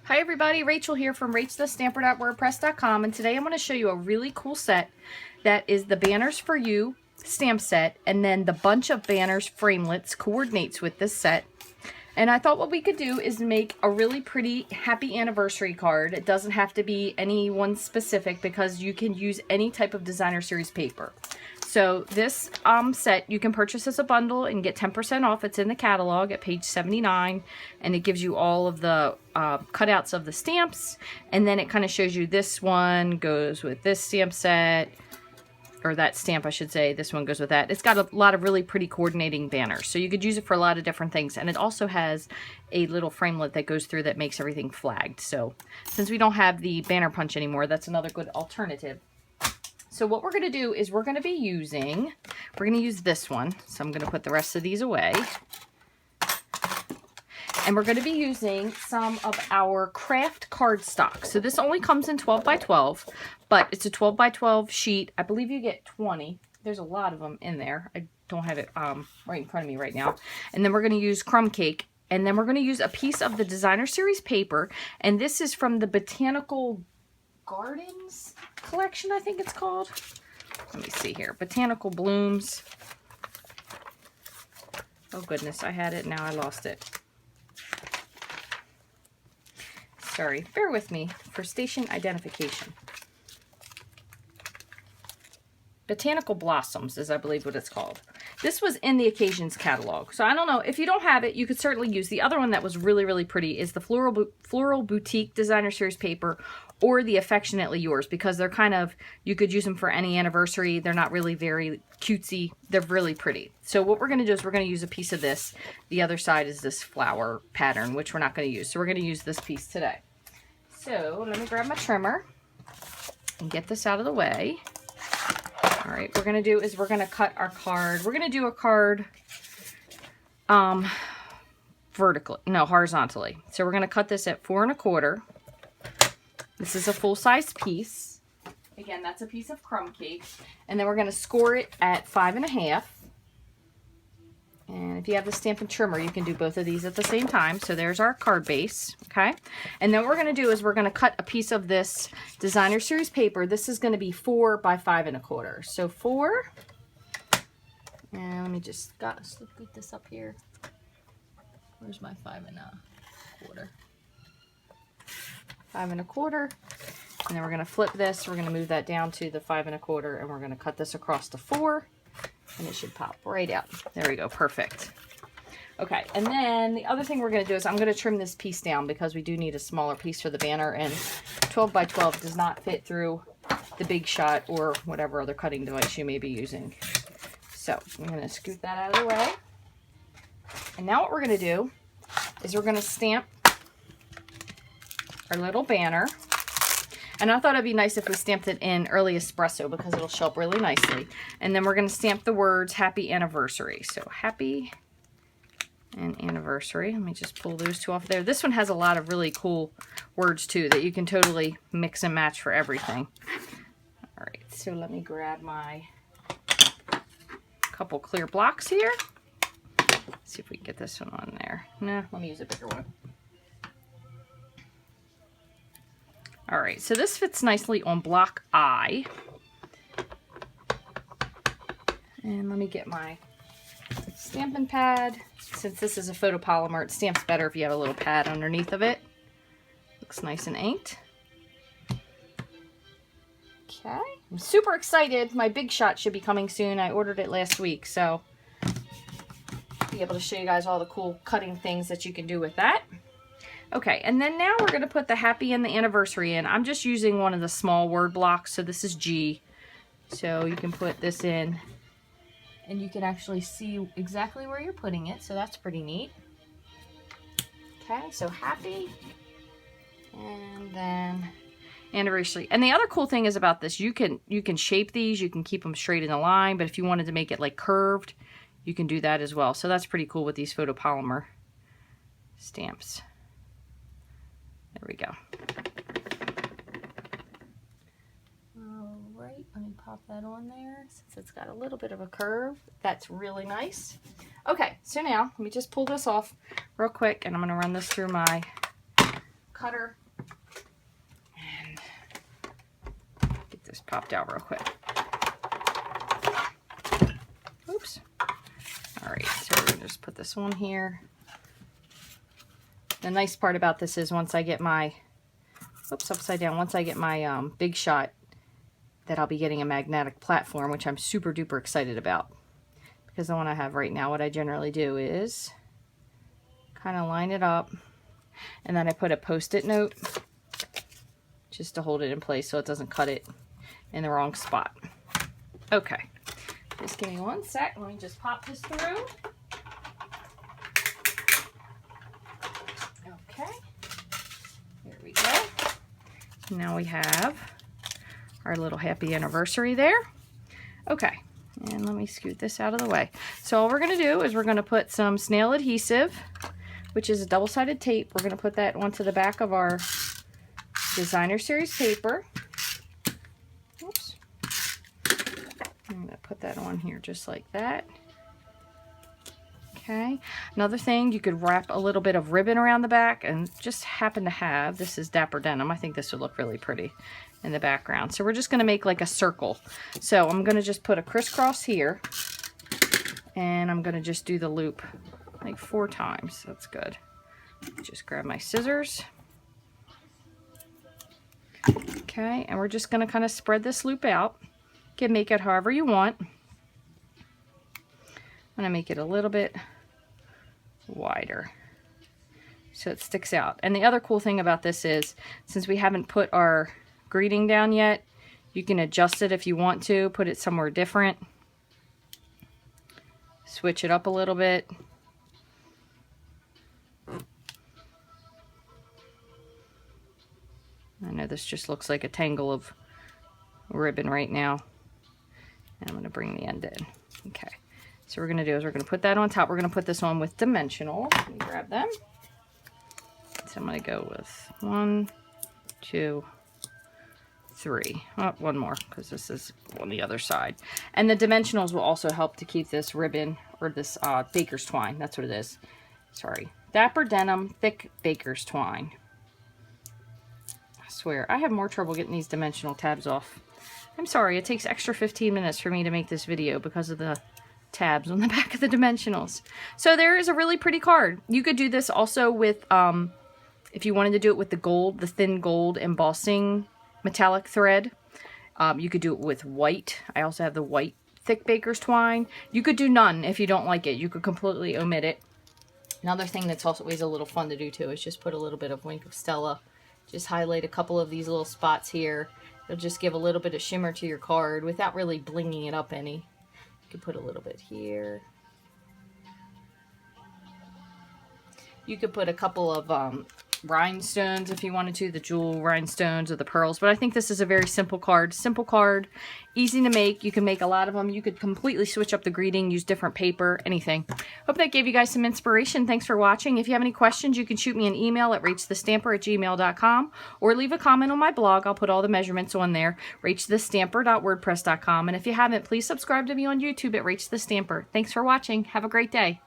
Hi everybody, Rachel here from Rachthestamper.wordpress.com, and today I'm going to show you a really cool set that is the Banners for You stamp set, and then the bunch of banners Fremelits coordinates with this set. And I thought what we could do is make a really pretty happy anniversary card. It doesn't have to be any one specific because you can use any type of designer series paper. So this set you can purchase as a bundle and get 10% off. It's in the catalog at page 79, and it gives you all of the cutouts of the stamps, and then it kind of shows you this one goes with this stamp set, or that stamp I should say, this one goes with that. It's got a lot of really pretty coordinating banners, so you could use it for a lot of different things, and it also has a little framelit that goes through that makes everything flagged. So since we don't have the banner punch anymore, that's another good alternative. So what we're going to do is we're going to use this one. So I'm going to put the rest of these away. And we're going to be using some of our Kraft cardstock. So this only comes in 12 by 12, but it's a 12 by 12 sheet. I believe you get 20. There's a lot of them in there. I don't have it right in front of me right now. And then we're going to use Crumb Cake. And then we're going to use a piece of the designer series paper. And this is from the Botanical Gardens collection, I think it's called. Let me see here. Botanical Blooms. Oh goodness, I had it, now I lost it. Sorry, bear with me for station identification. Botanical Blossoms is, I believe, what it's called. This was in the Occasions catalog. So I don't know, if you don't have it, you could certainly use the other one that was really, really pretty is the Floral Boutique Designer Series paper, or the Affectionately Yours, because they're kind of, you could use them for any anniversary. They're not really very cutesy. They're really pretty. So what we're going to do is we're going to use a piece of this. The other side is this flower pattern, which we're not going to use. So we're going to use this piece today. So let me grab my trimmer and get this out of the way. All right, what we're going to do is we're going to cut our card. We're going to do a card horizontally. So we're going to cut this at 4 1/4. This is a full-size piece. Again, that's a piece of Crumb Cake. And then we're going to score it at 5 1/2. And if you have the Stampin Trimmer, you can do both of these at the same time. So there's our card base, okay? And then what we're going to do is we're going to cut a piece of this designer series paper. This is going to be 4 by 5 1/4. So 4. And let me just scoot this up here. Where's my 5 1/4? 5 1/4, and then we're going to flip this. We're going to move that down to the 5 1/4, and we're going to cut this across to 4, and it should pop right out. There we go, perfect. Okay, and then the other thing we're going to do is I'm going to trim this piece down because we do need a smaller piece for the banner, and 12 by 12 does not fit through the Big Shot or whatever other cutting device you may be using. So I'm going to scoot that out of the way. And now what we're going to do is we're going to stamp our little banner. And I thought it'd be nice if we stamped it in Early Espresso because it'll show up really nicely. And then we're going to stamp the words Happy Anniversary. So Happy and Anniversary. Let me just pull those two off there. This one has a lot of really cool words too that you can totally mix and match for everything. All right, so let me grab my couple clear blocks here. Let's see if we can get this one on there. Nah, let me use a bigger one. All right, so this fits nicely on block I. And let me get my stamping pad. Since this is a photopolymer, it stamps better if you have a little pad underneath of it. Looks nice and inked. Okay, I'm super excited. My Big Shot should be coming soon. I ordered it last week, so I'll be able to show you guys all the cool cutting things that you can do with that. Okay, and then now we're going to put the Happy and the Anniversary in. I'm just using one of the small word blocks, so this is G. So you can put this in, and you can actually see exactly where you're putting it, so that's pretty neat. Okay, so Happy, and then Anniversary. And the other cool thing is about this, you can shape these, you can keep them straight in a line, but if you wanted to make it like curved, you can do that as well. So that's pretty cool with these photopolymer stamps. There we go. All right, let me pop that on there since it's got a little bit of a curve. That's really nice. Okay, so now let me just pull this off real quick, and I'm going to run this through my cutter and get this popped out real quick. Oops. All right, so we're gonna just put this one here. The nice part about this is once I get my, oops, upside down, once I get my big shot, that I'll be getting a magnetic platform, which I'm super duper excited about. Because the one I have right now, what I generally do is kind of line it up, and then I put a post-it note just to hold it in place so it doesn't cut it in the wrong spot. Okay, just give me one sec. Let me just pop this through. Okay, here we go. Now we have our little happy anniversary there. Okay, and let me scoot this out of the way. So all we're going to do is we're going to put some SNAIL Adhesive, which is a double-sided tape. We're going to put that onto the back of our designer series paper. Oops. I'm going to put that on here just like that. Okay. Another thing, you could wrap a little bit of ribbon around the back, and just happen to have, this is Dapper Denim. I think this would look really pretty in the background. So we're just going to make like a circle. So I'm going to just put a crisscross here, and I'm going to just do the loop like 4 times. That's good. Just grab my scissors. Okay, and we're just going to kind of spread this loop out. You can make it however you want. I'm going to make it a little bit wider so it sticks out. And the other cool thing about this is, since we haven't put our greeting down yet, you can adjust it if you want to, put it somewhere different, switch it up a little bit. I know this just looks like a tangle of ribbon right now, and I'm going to bring the end in. Okay, so what we're going to do is we're going to put that on top. We're going to put this on with Dimensionals. Let me grab them. So I'm going to go with 1, 2, 3. Oh, one more, because this is on the other side. And the Dimensionals will also help to keep this ribbon, or this baker's twine. That's what it is. Sorry. Dapper Denim Thick Baker's Twine. I swear, I have more trouble getting these dimensional tabs off. I'm sorry, it takes extra 15 minutes for me to make this video because of the tabs on the back of the Dimensionals. So there is a really pretty card. You could do this also with, if you wanted to do it with the gold, the thin gold embossing metallic thread. You could do it with white. I also have the white thick baker's twine. You could do none if you don't like it. You could completely omit it. Another thing that's always a little fun to do too is just put a little bit of Wink of Stella. Just highlight a couple of these little spots here. It'll just give a little bit of shimmer to your card without really blinging it up any. You could put a little bit here. You could put a couple of rhinestones if you wanted to, the jewel rhinestones or the pearls, but I think this is a very simple card, easy to make. You can make a lot of them. You could completely switch up the greeting, use different paper, anything. Hope that gave you guys some inspiration. Thanks for watching. If you have any questions, you can shoot me an email at rachthestamper@gmail.com or leave a comment on my blog. I'll put all the measurements on there, rachthestamper.wordpress.com. And if you haven't, please subscribe to me on YouTube at Rach the Stamper. Thanks for watching. Have a great day.